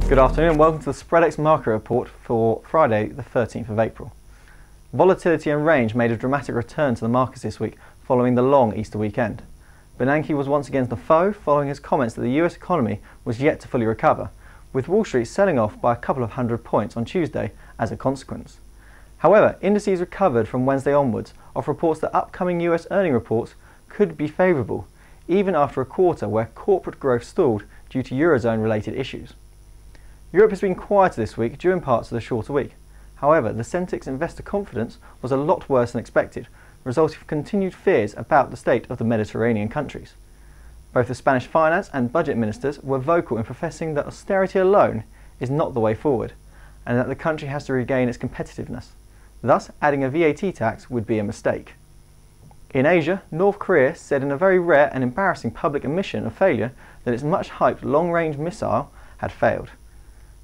Good afternoon and welcome to the Spreadex market report for Friday the 13th of April. Volatility and range made a dramatic return to the markets this week following the long Easter weekend. Bernanke was once again the foe following his comments that the US economy was yet to fully recover, with Wall Street selling off by a couple of hundred points on Tuesday as a consequence. However, indices recovered from Wednesday onwards off reports that upcoming US earning reports could be favourable, even after a quarter where corporate growth stalled due to Eurozone-related issues. Europe has been quieter this week due in part to the shorter week. However, the Centix investor confidence was a lot worse than expected, resulting from continued fears about the state of the Mediterranean countries. Both the Spanish finance and budget ministers were vocal in professing that austerity alone is not the way forward, and that the country has to regain its competitiveness. Thus, adding a VAT tax would be a mistake. In Asia, North Korea said in a very rare and embarrassing public admission of failure that its much-hyped long-range missile had failed.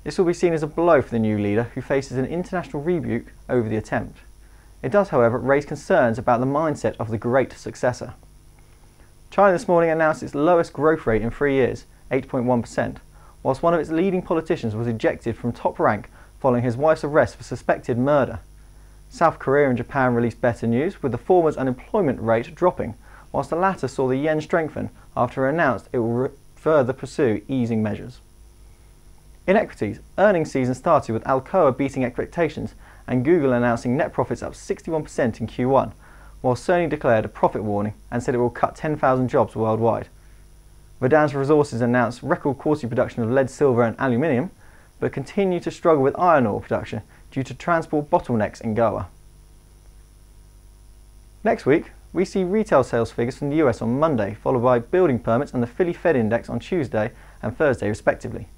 This will be seen as a blow for the new leader, who faces an international rebuke over the attempt. It does, however, raise concerns about the mindset of the great successor. China this morning announced its lowest growth rate in 3 years, 8.1%, whilst one of its leading politicians was ejected from top rank following his wife's arrest for suspected murder. South Korea and Japan released better news, with the former's unemployment rate dropping, whilst the latter saw the yen strengthen after it announced it will further pursue easing measures. In equities, earnings season started with Alcoa beating expectations and Google announcing net profits up 61% in Q1, while Sony declared a profit warning and said it will cut 10,000 jobs worldwide. Vedanta Resources announced record quarterly production of lead, silver and aluminium, but continue to struggle with iron ore production due to transport bottlenecks in Goa. Next week, we see retail sales figures from the US on Monday, followed by building permits and the Philly Fed Index on Tuesday and Thursday respectively.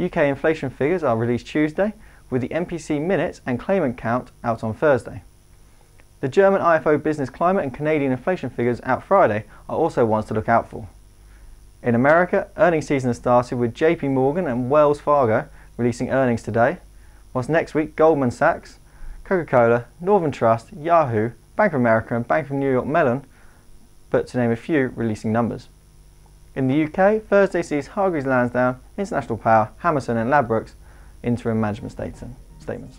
UK inflation figures are released Tuesday, with the MPC minutes and claimant count out on Thursday. The German IFO business climate and Canadian inflation figures out Friday are also ones to look out for. In America, earnings season has started with JP Morgan and Wells Fargo releasing earnings today, whilst next week Goldman Sachs, Coca-Cola, Northern Trust, Yahoo, Bank of America and Bank of New York Mellon, but to name a few, releasing numbers. In the UK, Thursday sees Hargreaves Lansdown, International Power, Hammerson and Ladbrokes interim management statements.